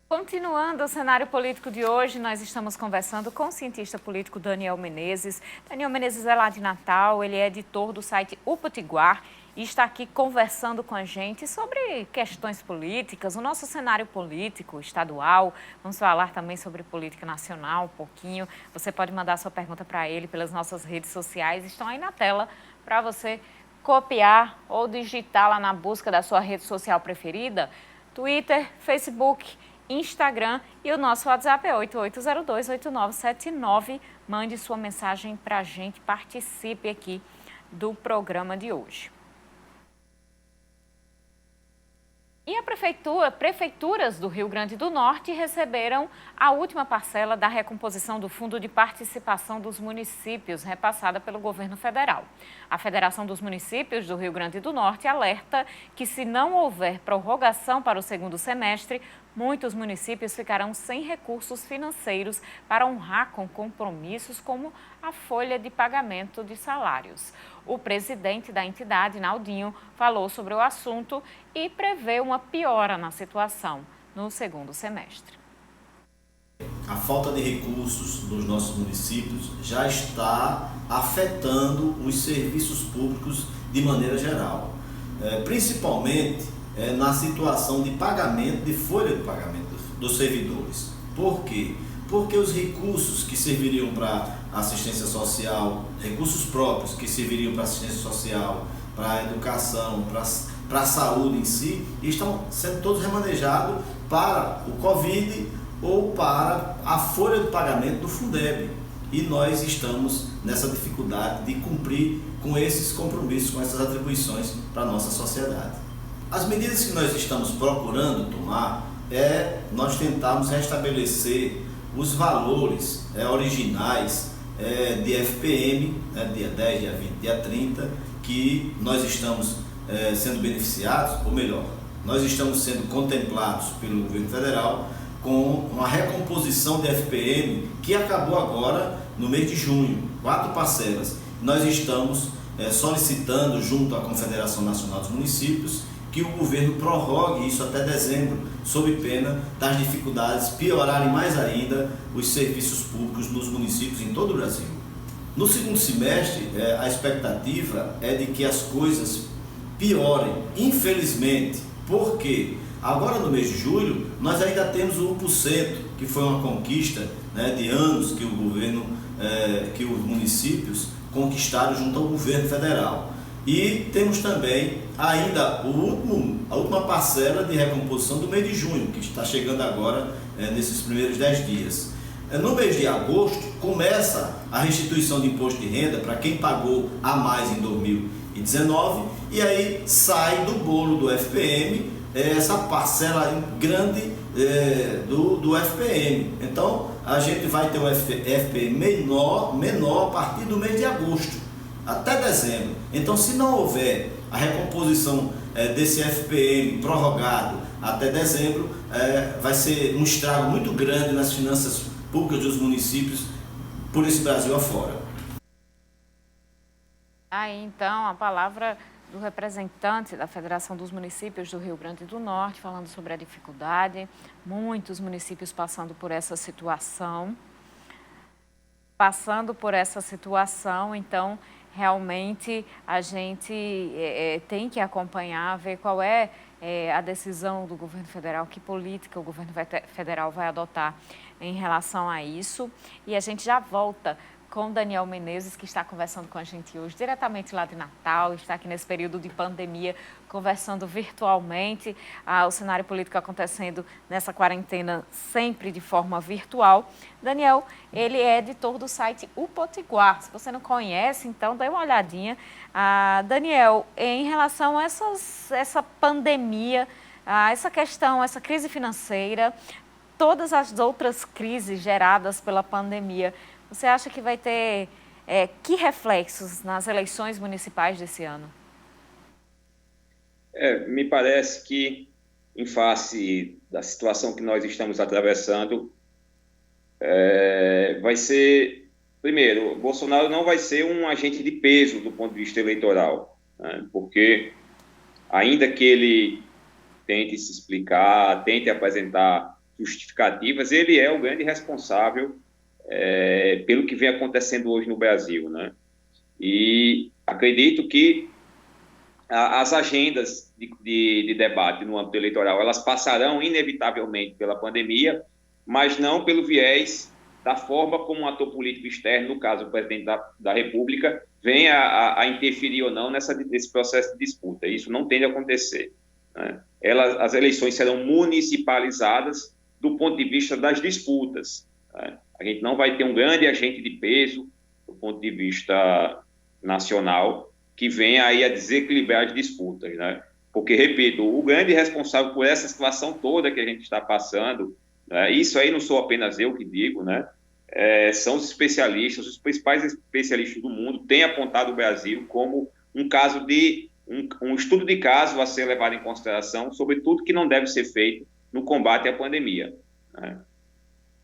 Continuando o cenário político de hoje, nós estamos conversando com o cientista político Daniel Menezes. Daniel Menezes é lá de Natal, ele é editor do site O Potiguar e está aqui conversando com a gente sobre questões políticas, o nosso cenário político estadual. Vamos falar também sobre política nacional um pouquinho. Você pode mandar sua pergunta para ele pelas nossas redes sociais, estão aí na tela para você copiar ou digitar lá na busca da sua rede social preferida, Twitter, Facebook, Instagram e o nosso WhatsApp é 8802-8979. Mande sua mensagem para a gente, participe aqui do programa de hoje. E prefeituras do Rio Grande do Norte receberam a última parcela da recomposição do Fundo de Participação dos Municípios, repassada pelo governo federal. A Federação dos Municípios do Rio Grande do Norte alerta que, se não houver prorrogação para o segundo semestre, muitos municípios ficarão sem recursos financeiros para honrar com compromissos como a folha de pagamento de salários. O presidente da entidade, Naldinho, falou sobre o assunto e prevê uma piora na situação no segundo semestre. A falta de recursos nos nossos municípios já está afetando os serviços públicos de maneira geral, principalmente na situação de pagamento, de folha de pagamento dos servidores. Por quê? Porque os recursos que serviriam para assistência social, recursos próprios que serviriam para assistência social, para a educação, para a saúde em si, estão sendo todos remanejados para o Covid ou para a folha de pagamento do Fundeb. E nós estamos nessa dificuldade de cumprir com esses compromissos, com essas atribuições para a nossa sociedade. As medidas que nós estamos procurando tomar nós tentarmos restabelecer os valores originais de FPM, dia 10, dia 20, dia 30, que nós estamos sendo beneficiados, ou melhor, nós estamos sendo contemplados pelo governo federal com uma recomposição de FPM que acabou agora no mês de junho, 4 parcelas. Nós estamos solicitando junto à Confederação Nacional dos Municípios que o governo prorrogue isso até dezembro, sob pena das dificuldades piorarem mais ainda os serviços públicos nos municípios em todo o Brasil. No segundo semestre, a expectativa é de que as coisas piorem, infelizmente, porque agora no mês de julho nós ainda temos o 1%, que foi uma conquista de anos que o governo, que os municípios conquistaram junto ao governo federal. E temos também ainda a última parcela de recomposição do mês de junho, que está chegando agora nesses primeiros 10 dias. No mês de agosto começa a restituição de imposto de renda para quem pagou a mais em 2019 e aí sai do bolo do FPM essa parcela grande do FPM. Então a gente vai ter um FPM menor a partir do mês de agosto até dezembro. Então, se não houver a recomposição desse FPM prorrogado até dezembro, vai ser um estrago muito grande nas finanças públicas dos municípios por esse Brasil afora. Aí, então, a palavra do representante da Federação dos Municípios do Rio Grande do Norte, falando sobre a dificuldade, muitos municípios passando por essa situação, então, realmente a gente tem que acompanhar, ver qual é a decisão do governo federal, que política o governo federal vai adotar em relação a isso. E a gente já volta com Daniel Menezes, que está conversando com a gente hoje, diretamente lá de Natal, está aqui nesse período de pandemia, conversando virtualmente, o cenário político acontecendo nessa quarentena sempre de forma virtual. Daniel, ele é editor do site O Potiguar. Se você não conhece, então dê uma olhadinha. Daniel, em relação a essa pandemia, essa questão, essa crise financeira, todas as outras crises geradas pela pandemia, você acha que vai ter que reflexos nas eleições municipais desse ano? Me parece que, em face da situação que nós estamos atravessando, vai ser, primeiro, Bolsonaro não vai ser um agente de peso do ponto de vista eleitoral, né? Porque, ainda que ele tente se explicar, tente apresentar justificativas, ele é o grande responsável pelo que vem acontecendo hoje no Brasil, né? E acredito que as agendas de debate no âmbito eleitoral, elas passarão inevitavelmente pela pandemia, mas não pelo viés da forma como um ator político externo, no caso o presidente da República, venha a interferir ou não nesse processo de disputa. Isso não tende a acontecer, né? As eleições serão municipalizadas do ponto de vista das disputas, né? A gente não vai ter um grande agente de peso do ponto de vista nacional que venha aí a desequilibrar as disputas, né? Porque, repito, o grande responsável por essa situação toda que a gente está passando, né, isso aí não sou apenas eu que digo, né? São os especialistas, os principais especialistas do mundo têm apontado o Brasil como um caso de um estudo de caso a ser levado em consideração sobre tudo que não deve ser feito no combate à pandemia, né?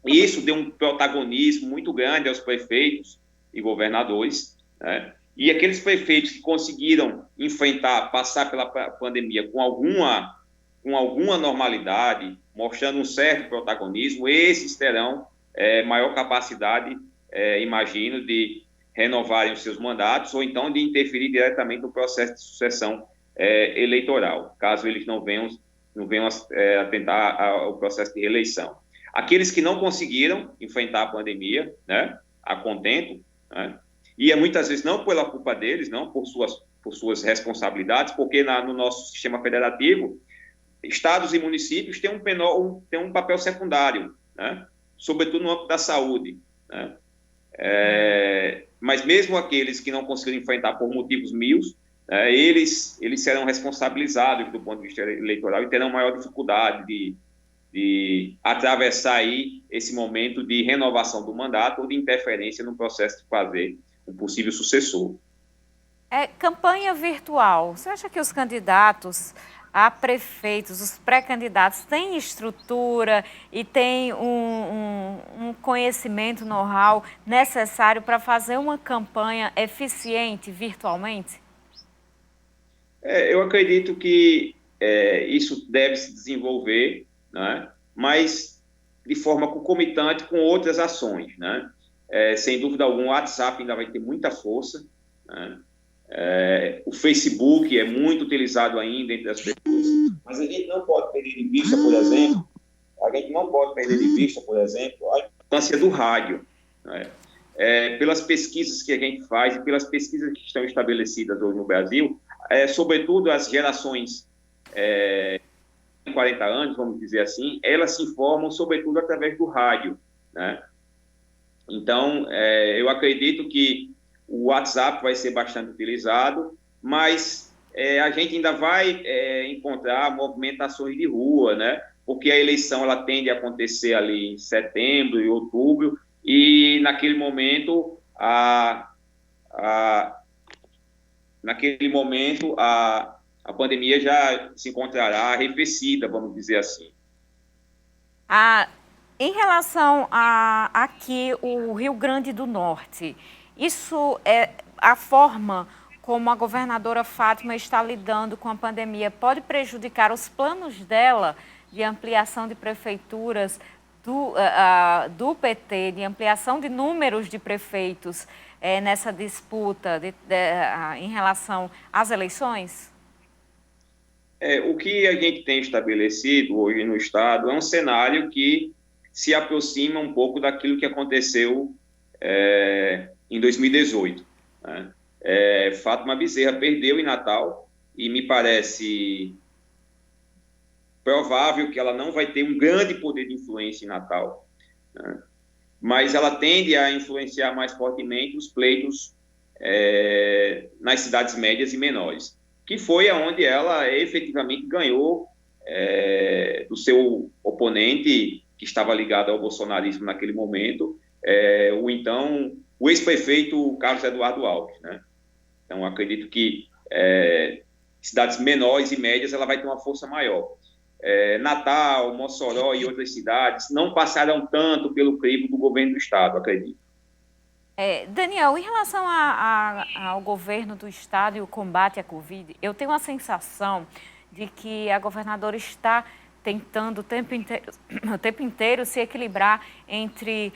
E isso deu um protagonismo muito grande aos prefeitos e governadores, né? E aqueles prefeitos que conseguiram passar pela pandemia com alguma normalidade, mostrando um certo protagonismo, esses terão maior capacidade, imagino, de renovarem os seus mandatos ou então de interferir diretamente no processo de sucessão eleitoral, caso eles não venham atentar ao processo de reeleição. Aqueles que não conseguiram enfrentar a pandemia, né, a contento, né, e muitas vezes não pela culpa deles, não por suas responsabilidades, porque no nosso sistema federativo, estados e municípios têm um papel secundário, né, sobretudo no âmbito da saúde, né? Mas mesmo aqueles que não conseguiram enfrentar por motivos mil, eles serão responsabilizados do ponto de vista eleitoral e terão maior dificuldade de atravessar aí esse momento de renovação do mandato ou de interferência no processo de fazer um possível sucessor. Campanha virtual. Você acha que os candidatos a prefeitos, os pré-candidatos, têm estrutura e têm um conhecimento, know-how necessário para fazer uma campanha eficiente virtualmente? Eu acredito que isso deve se desenvolver, né? Mas de forma concomitante com outras ações, né? Sem dúvida alguma, o WhatsApp ainda vai ter muita força, né? O Facebook é muito utilizado ainda entre as pessoas, mas a gente não pode perder de vista, por exemplo, a importância do rádio, né? Pelas pesquisas que a gente faz e pelas pesquisas que estão estabelecidas hoje no Brasil, sobretudo as gerações de 40 anos, vamos dizer assim, elas se informam sobretudo através do rádio, né? Então, eu acredito que o WhatsApp vai ser bastante utilizado, mas a gente ainda vai encontrar movimentações de rua, né? Porque a eleição ela tende a acontecer ali em setembro e outubro, e naquele momento a pandemia já se encontrará arrefecida, vamos dizer assim. Em relação a aqui o Rio Grande do Norte, isso a forma como a governadora Fátima está lidando com a pandemia pode prejudicar os planos dela de ampliação de prefeituras do PT, de ampliação de números de prefeitos nessa disputa em relação às eleições? O que a gente tem estabelecido hoje no Estado é um cenário que se aproxima um pouco daquilo que aconteceu em 2018. Né? Fátima Bezerra perdeu em Natal e me parece provável que ela não vai ter um grande poder de influência em Natal, né? Mas ela tende a influenciar mais fortemente os pleitos nas cidades médias e menores, que foi aonde ela efetivamente ganhou do seu oponente, que estava ligado ao bolsonarismo naquele momento, o ex-prefeito Carlos Eduardo Alves, né? Então, acredito que cidades menores e médias ela vai ter uma força maior. Natal, Mossoró e outras cidades não passarão tanto pelo crivo do governo do Estado, acredito. Daniel, em relação ao governo do Estado e o combate à Covid, eu tenho a sensação de que a governadora está tentando o tempo inteiro se equilibrar entre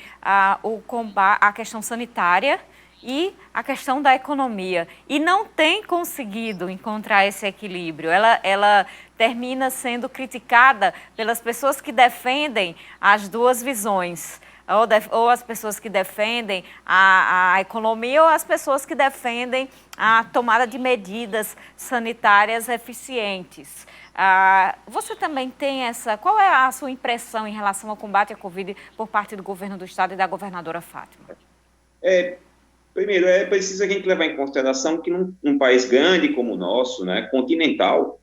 o combate, a questão sanitária e a questão da economia. E não tem conseguido encontrar esse equilíbrio. Ela termina sendo criticada pelas pessoas que defendem as duas visões. Ou as pessoas que defendem a economia ou as pessoas que defendem a tomada de medidas sanitárias eficientes. Você também tem qual é a sua impressão em relação ao combate à Covid por parte do governo do Estado e da governadora Fátima? Primeiro, é preciso a gente levar em consideração que num país grande como o nosso, né, continental,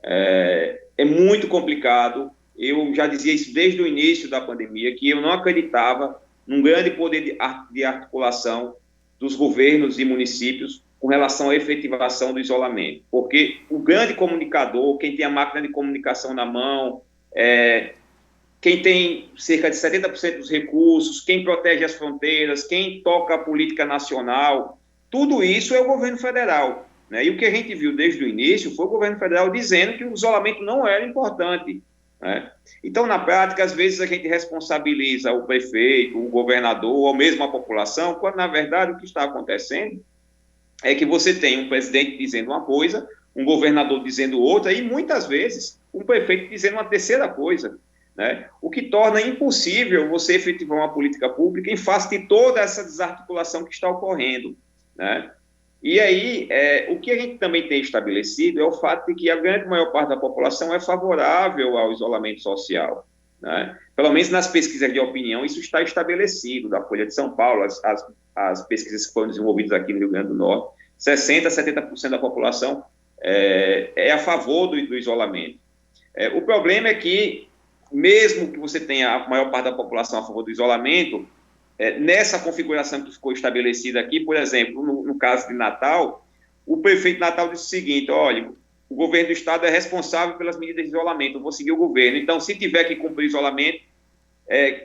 é muito complicado. Eu já dizia isso desde o início da pandemia, que eu não acreditava num grande poder de articulação dos governos e municípios com relação à efetivação do isolamento. Porque o grande comunicador, quem tem a máquina de comunicação na mão, quem tem cerca de 70% dos recursos, quem protege as fronteiras, quem toca a política nacional, tudo isso é o governo federal, né? E o que a gente viu desde o início foi o governo federal dizendo que o isolamento não era importante, né? Então, na prática, às vezes a gente responsabiliza o prefeito, o governador ou mesmo a população, quando, na verdade, o que está acontecendo é que você tem um presidente dizendo uma coisa, um governador dizendo outra e, muitas vezes, um prefeito dizendo uma terceira coisa, né? O que torna impossível você efetivar uma política pública em face de toda essa desarticulação que está ocorrendo, né? E aí, o que a gente também tem estabelecido é o fato de que a grande maior parte da população é favorável ao isolamento social, né? Pelo menos nas pesquisas de opinião, isso está estabelecido, da Folha de São Paulo, as pesquisas que foram desenvolvidas aqui no Rio Grande do Norte, 60% a 70% da população é a favor do isolamento. O problema é que, mesmo que você tenha a maior parte da população a favor do isolamento, nessa configuração que ficou estabelecida aqui, por exemplo, no caso de Natal, o prefeito de Natal disse o seguinte: olha, o governo do estado é responsável pelas medidas de isolamento, eu vou seguir o governo, então se tiver que cumprir isolamento,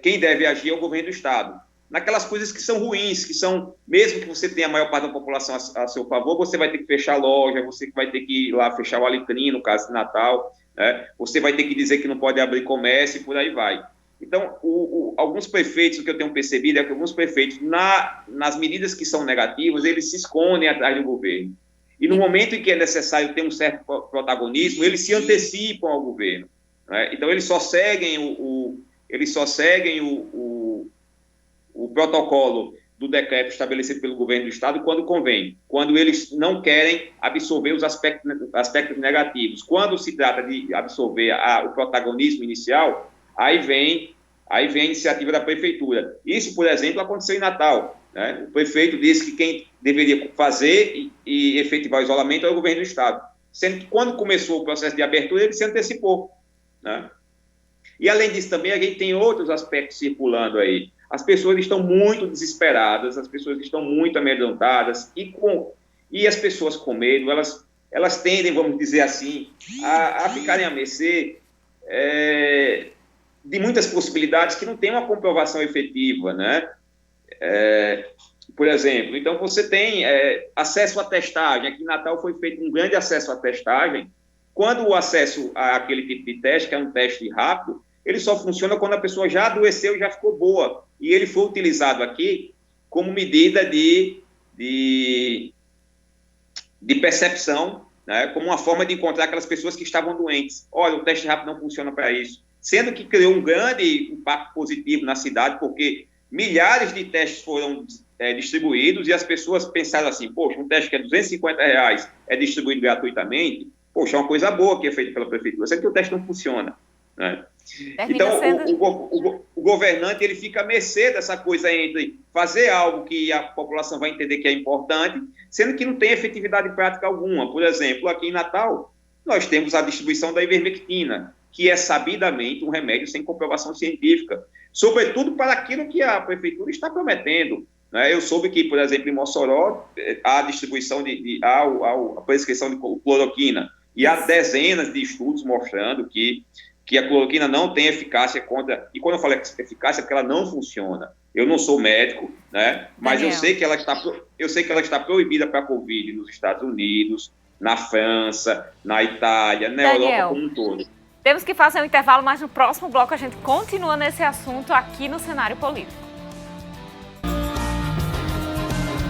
quem deve agir é o governo do estado. Naquelas coisas que são ruins, que são, mesmo que você tenha a maior parte da população a seu favor, você vai ter que fechar a loja, você vai ter que ir lá fechar o Alecrim, no caso de Natal, né? Você vai ter que dizer que não pode abrir comércio e por aí vai. Então, alguns prefeitos, o que eu tenho percebido é que alguns prefeitos, nas medidas que são negativas, eles se escondem atrás do governo. E no momento em que é necessário ter um certo protagonismo, eles se antecipam ao governo, né? Então, eles só seguem o protocolo do decreto estabelecido pelo governo do estado quando convém, quando eles não querem absorver os aspectos negativos. Quando se trata de absorver o protagonismo inicial, aí vem a iniciativa da prefeitura. Isso, por exemplo, aconteceu em Natal, né? O prefeito disse que quem deveria fazer e efetivar o isolamento é o governo do estado, sendo que quando começou o processo de abertura, ele se antecipou, né? E, além disso, também a gente tem outros aspectos circulando aí. As pessoas estão muito desesperadas, as pessoas estão muito amedrontadas, e as pessoas com medo, elas tendem, vamos dizer assim, a ficarem à mercê de muitas possibilidades que não têm uma comprovação efetiva, né? Por exemplo, então você tem acesso à testagem. Aqui em Natal foi feito um grande acesso à testagem. Quando o acesso àquele tipo de teste, que é um teste rápido, ele só funciona quando a pessoa já adoeceu e já ficou boa. E ele foi utilizado aqui como medida de percepção, né? Como uma forma de encontrar aquelas pessoas que estavam doentes. Olha, o teste rápido não funciona para isso. Sendo que criou um grande impacto positivo na cidade, porque milhares de testes foram distribuídos e as pessoas pensaram assim: poxa, um teste que é R$250 é distribuído gratuitamente, poxa, é uma coisa boa que é feita pela prefeitura, sendo que o teste não funciona, né? Então, o governante ele fica à mercê dessa coisa entre fazer algo que a população vai entender que é importante, sendo que não tem efetividade prática alguma. Por exemplo, aqui em Natal, nós temos a distribuição da ivermectina, que é sabidamente um remédio sem comprovação científica, sobretudo para aquilo que a prefeitura está prometendo, né? Eu soube que, por exemplo, em Mossoró, há a distribuição a prescrição de cloroquina, e há dezenas de estudos mostrando que a cloroquina não tem eficácia contra... E quando eu falo eficácia, é porque ela não funciona. Eu não sou médico, né? Mas eu sei que ela está proibida para a Covid nos Estados Unidos, na França, na Itália, na Europa como um todo. Temos que fazer um intervalo, mas no próximo bloco a gente continua nesse assunto aqui no Cenário Político.